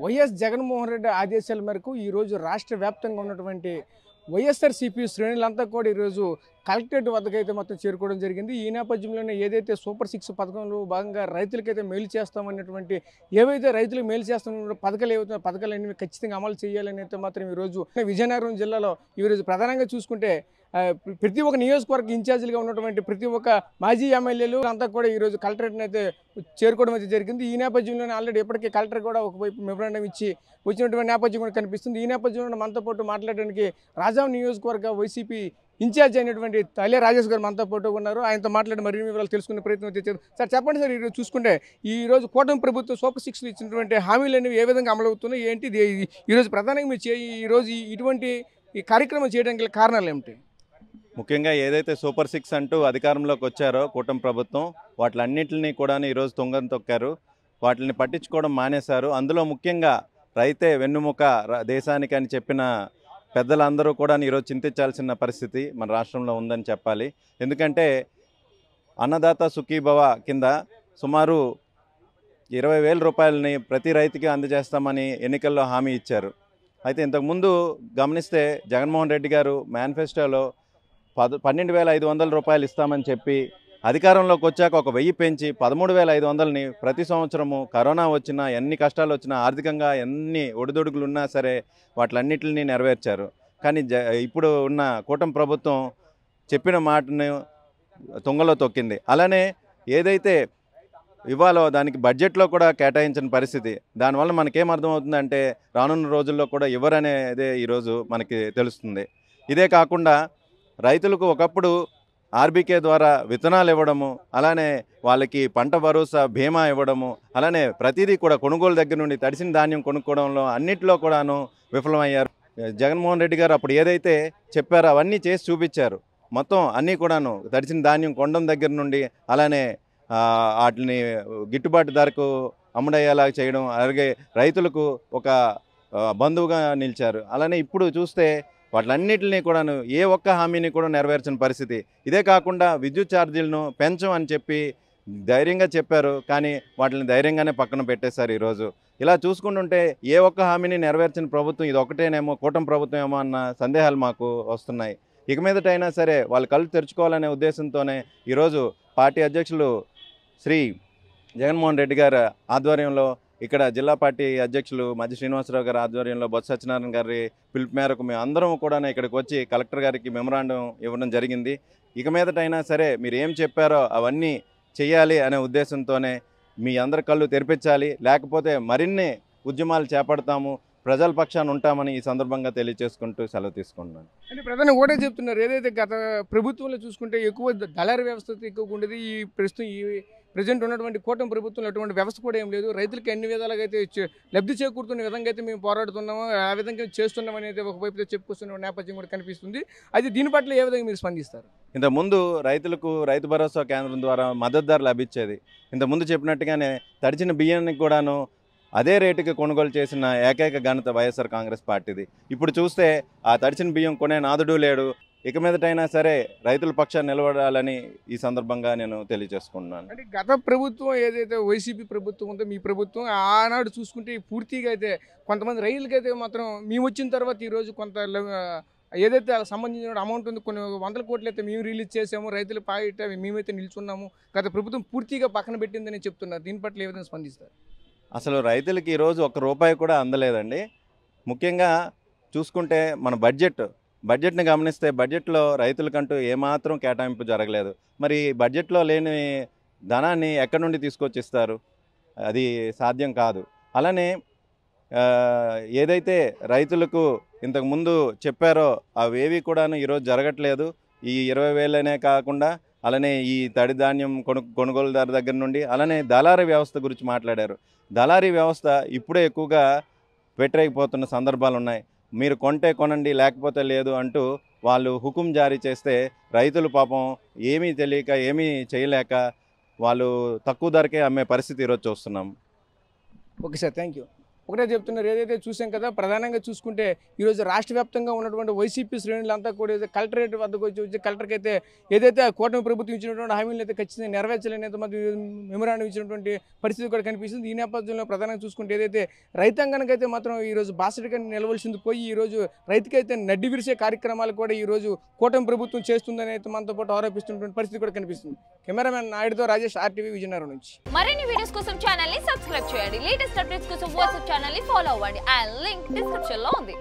YS Jaganmohan Reddy ఆదేశాల మేరకు ఈరోజు రాష్ట్ర వ్యాప్తంగా ఉన్నటువంటి వైఎస్ఆర్సీపీ శ్రేణులంతా కూడా ఈరోజు కలెక్టరేట్ వద్దకైతే మొత్తం చేరుకోవడం జరిగింది. ఈ నేపథ్యంలోనే ఏదైతే సూపర్ 6 పథకంలో భాగంగా రైతులకైతే మేలు చేస్తామన్నటువంటి ఏవైతే రైతులకు మేలు చేస్తున్న పథకాలు ఏవైతే పథకాలన్నీ ఖచ్చితంగా అమలు చేయాలని అయితే మాత్రం ఈరోజు విజయనగరం జిల్లాలో ఈరోజు ప్రధానంగా చూసుకుంటే ప్రతి ఒక్క నియోజకవర్గ ఇన్ఛార్జీలుగా ఉన్నటువంటి ప్రతి ఒక్క మాజీ ఎమ్మెల్యేలు అంతా కూడా ఈరోజు కలెక్టరేట్ని అయితే చేరుకోవడం అయితే జరిగింది. ఈ నేపథ్యంలోనే ఆల్రెడీ ఇప్పటికే కలెక్టర్ కూడా ఒకవైపు మెమరాండం ఇచ్చి వచ్చినటువంటి నేపథ్యం కూడా కనిపిస్తుంది. ఈ నేపథ్యంలో మనతో పాటు మాట్లాడడానికి రాజాం నియోజకవర్గ వైసీపీ ఇన్ఛార్జ్ అయినటువంటి తల్లి రాజేష్ గారు మనతో పాటు ఉన్నారు. ఆయనతో మాట్లాడి మరిన్ని వివరాలు తెలుసుకునే ప్రయత్నం చేశారు. సార్ చెప్పండి సార్, ఈరోజు చూసుకుంటే ఈరోజు కూటమి ప్రభుత్వం సూపర్ 6 ఇచ్చినటువంటి హామీలు అనేవి ఏ విధంగా అమలవుతున్నాయి, ఏంటి ఈరోజు ప్రధానంగా మీరు ఈరోజు ఇటువంటి ఈ కార్యక్రమం చేయడానికి కారణాలు ఏమిటి? ముఖ్యంగా ఏదైతే సూపర్ 6 అంటూ అధికారంలోకి వచ్చారో కూటమి ప్రభుత్వం వాటిలన్నింటినీ కూడా ఈరోజు తుంగం తొక్కారు. వాటిని పట్టించుకోవడం మానేశారు. అందులో ముఖ్యంగా రైతే వెన్నుముక దేశానికి అని చెప్పిన పెద్దలందరూ కూడా ఈరోజు చింతించాల్సిన పరిస్థితి మన రాష్ట్రంలో ఉందని చెప్పాలి. ఎందుకంటే అన్నదాత సుఖీభవ కింద సుమారు 20,000 రూపాయలని ప్రతి రైతుకి అందజేస్తామని ఎన్నికల్లో హామీ ఇచ్చారు. అయితే ఇంతకుముందు గమనిస్తే జగన్మోహన్ రెడ్డి గారు మేనిఫెస్టోలో 12,500 రూపాయలు ఇస్తామని చెప్పి అధికారంలోకి వచ్చాక 1,000 పెంచి 13,500ని ప్రతి సంవత్సరము కరోనా వచ్చినా ఎన్ని కష్టాలు వచ్చినా ఆర్థికంగా ఎన్ని ఒడిదొడుగులు ఉన్నా సరే వాటిలన్నింటినీ నెరవేర్చారు. కానీ ఇప్పుడు ఉన్న కూటమి ప్రభుత్వం చెప్పిన మాటను తుంగలో తొక్కింది. అలానే ఏదైతే ఇవ్వాలో దానికి బడ్జెట్లో కూడా కేటాయించిన పరిస్థితి. దానివల్ల మనకేం అర్థమవుతుందంటే రానున్న రోజుల్లో కూడా ఇవ్వరనేదే ఈరోజు మనకి తెలుస్తుంది. ఇదే కాకుండా రైతులకు ఒకప్పుడు ఆర్బీకే ద్వారా విత్తనాలు ఇవ్వడము, అలానే వాళ్ళకి పంట భరోసా బీమా ఇవ్వడము, అలానే ప్రతిదీ కూడా కొనుగోలు దగ్గర నుండి తడిసిన ధాన్యం కొనుక్కోవడంలో అన్నింటిలో కూడాను విఫలమయ్యారు. జగన్మోహన్ రెడ్డి గారు అప్పుడు ఏదైతే చెప్పారో అవన్నీ చేసి చూపించారు. మొత్తం అన్నీ కూడాను తడిసిన ధాన్యం కొనడం దగ్గర నుండి అలానే వాటిని గిట్టుబాటు ధరకు అమ్ముడయ్యేలా చేయడం, అలాగే రైతులకు ఒక బంధువుగా నిలిచారు. అలానే ఇప్పుడు చూస్తే వాటిలన్నింటినీ కూడాను ఏ ఒక్క హామీని కూడా నెరవేర్చిన పరిస్థితి. ఇదే కాకుండా విద్యుత్ ఛార్జీలను పెంచం అని చెప్పి ధైర్యంగా చెప్పారు, కానీ వాటిని ధైర్యంగానే పక్కన పెట్టేశారు. ఈరోజు ఇలా చూసుకుంటుంటే ఏ ఒక్క హామీని నెరవేర్చిన ప్రభుత్వం ఇది ఒకటేనేమో, కూటమి ప్రభుత్వం ఏమో అన్న సందేహాలు మాకు వస్తున్నాయి. ఇక మీదటైనా సరే వాళ్ళు కళ్ళు తెరుచుకోవాలనే ఉద్దేశంతోనే ఈరోజు పార్టీ అధ్యక్షులు శ్రీ జగన్మోహన్ రెడ్డి గారి ఆధ్వర్యంలో ఇక్కడ జిల్లా పార్టీ అధ్యక్షులు మధ్య శ్రీనివాసరావు గారి ఆధ్వర్యంలో బొత్స సత్యనారాయణ గారి పిలుపు మేరకు మేము అందరం కూడా ఇక్కడికి వచ్చి కలెక్టర్ గారికి మెమరాండం ఇవ్వడం జరిగింది. ఇక మీదటైనా సరే మీరు ఏం చెప్పారో అవన్నీ చేయాలి అనే ఉద్దేశంతోనే మీ అందరి కళ్ళు తెరిపించాలి, లేకపోతే మరిన్ని ఉద్యమాలు చేపడతాము, ప్రజల పక్షాన ఉంటామని ఈ సందర్భంగా తెలియజేసుకుంటూ సెలవు తీసుకుంటున్నాను. అంటే ప్రధాని ఒకటే చెప్తున్నారు, ఏదైతే గత ప్రభుత్వంలో చూసుకుంటే ఎక్కువ దళారీ వ్యవస్థ ఎక్కువగా ఉండేది, ఈ ప్రస్తుతం ఈ ప్రజెంట్ ఉన్నటువంటి కూటమి ప్రభుత్వంలో అటువంటి వ్యవస్థ కూడా ఏం లేదు, రైతులకి అన్ని విధాలుగా అయితే లబ్ధి చేకూరుతున్న విధంగా అయితే మేము పోరాడుతున్నాము, ఆ విధంగా చేస్తున్నాం అనేది ఒకవైపు చెప్పుకొస్తున్న నేపథ్యం కూడా కనిపిస్తుంది. అయితే దీని పట్ల ఏ విధంగా మీరు స్పందిస్తారు? ఇంతకుముందు రైతులకు రైతు భరోసా కేంద్రం ద్వారా మద్దతు ధర లభించేది. ఇంతకుముందు చెప్పినట్టుగానే తడిచిన బియ్యానికి కూడాను అదే రేటుకి కొనుగోలు చేసిన ఏకైక ఘనత వైఎస్ఆర్ కాంగ్రెస్ పార్టీది. ఇప్పుడు చూస్తే ఆ తడిచిన బియ్యం కొనే నాదుడు లేడు. ఇక మీదటైనా సరే రైతుల పక్షాన్ని నిలబడాలని ఈ సందర్భంగా నేను తెలియజేసుకుంటున్నాను. అంటే గత ప్రభుత్వం ఏదైతే వైసీపీ ప్రభుత్వం ఉందో మీ ప్రభుత్వం ఆనాడు చూసుకుంటే పూర్తిగా అయితే కొంతమంది రైతులకైతే మాత్రం మేము వచ్చిన తర్వాత ఈరోజు కొంత ఏదైతే సంబంధించిన అమౌంట్ ఉంది కొన్ని 100 కోట్లు అయితే మేము రిలీజ్ చేసాము, రైతుల పాయిట మేమైతే నిల్చున్నాము, గత ప్రభుత్వం పూర్తిగా పక్కన పెట్టిందని చెప్తున్నారు. దీని పట్ల ఏ విధంగా స్పందిస్తారు? అసలు రైతులకి ఈరోజు ₹1 కూడా అందలేదండి. ముఖ్యంగా చూసుకుంటే మన బడ్జెట్ని గమనిస్తే బడ్జెట్లో రైతులకంటూ ఏమాత్రం కేటాయింపు జరగలేదు. మరి బడ్జెట్లో లేని ధనాన్ని ఎక్కడి నుండి తీసుకొచ్చి ఇస్తారు? అది సాధ్యం కాదు. అలానే ఏదైతే రైతులకు ఇంతకుముందు చెప్పారో అవేవి కూడాను ఈరోజు జరగట్లేదు. ఈ 20,000 కాకుండా అలానే ఈ తడి ధాన్యం కొనుగోలుదారు దగ్గర నుండి అలానే దళారీ వ్యవస్థ గురించి మాట్లాడారు. దళారీ వ్యవస్థ ఇప్పుడే ఎక్కువగా వ్యతిరేకిపోతున్న సందర్భాలు ఉన్నాయి. మీరు కొంటే కొనండి లేకపోతే లేదు అంటూ వాళ్ళు హుకుం జారీ చేస్తే రైతులు పాపం ఏమీ తెలియక ఏమీ చేయలేక వాళ్ళు తక్కువ ధరకే అమ్మే పరిస్థితి ఈరోజు చూస్తున్నాం. Okay sir, thank you. ఒకటే చెప్తున్నారు. ఏదైతే చూసాం కదా, ప్రధానంగా చూసుకుంటే ఈరోజు రాష్ట్ర వ్యాప్తంగా ఉన్నటువంటి వైసీపీ శ్రేణులంతా కూడా కలెక్టరేట్ వద్దకు వచ్చి కలెక్టర్కి అయితే ఏదైతే కూటమి ప్రభుత్వం ఇచ్చినటువంటి హామీలు అయితే ఖచ్చితంగా నెరవేర్చలేని మెమరాండం ఇచ్చినటువంటి పరిస్థితి కూడా కనిపిస్తుంది. ఈ నేపథ్యంలో ప్రధానంగా చూసుకుంటే ఏదైతే రైతాంగానికి అయితే మాత్రం ఈరోజు బాసటగా నిలవలసింది పోయి ఈరోజు రైతుకైతే నడ్డి విరిసే కార్యక్రమాలు కూడా ఈరోజు కూటమి ప్రభుత్వం చేస్తుందని అయితే మనతో పాటు ఆరోపిస్తున్నటువంటి పరిస్థితి కూడా కనిపిస్తుంది. కెమెరామెన్ నాయుడుతో రాజేష్, RTV విజయనగరం నుంచి. మరిన్ని వీడియోస్ కోసం ఛానల్ ని సబ్స్క్రైబ్ చేయండి. లేటెస్ట్ అప్డేట్స్ కోసం వాట్సాప్ ఛానల్ ని ఫాలో అవ్వండి. ఆ లింక్ డిస్క్రిప్షన్ లో ఉంది.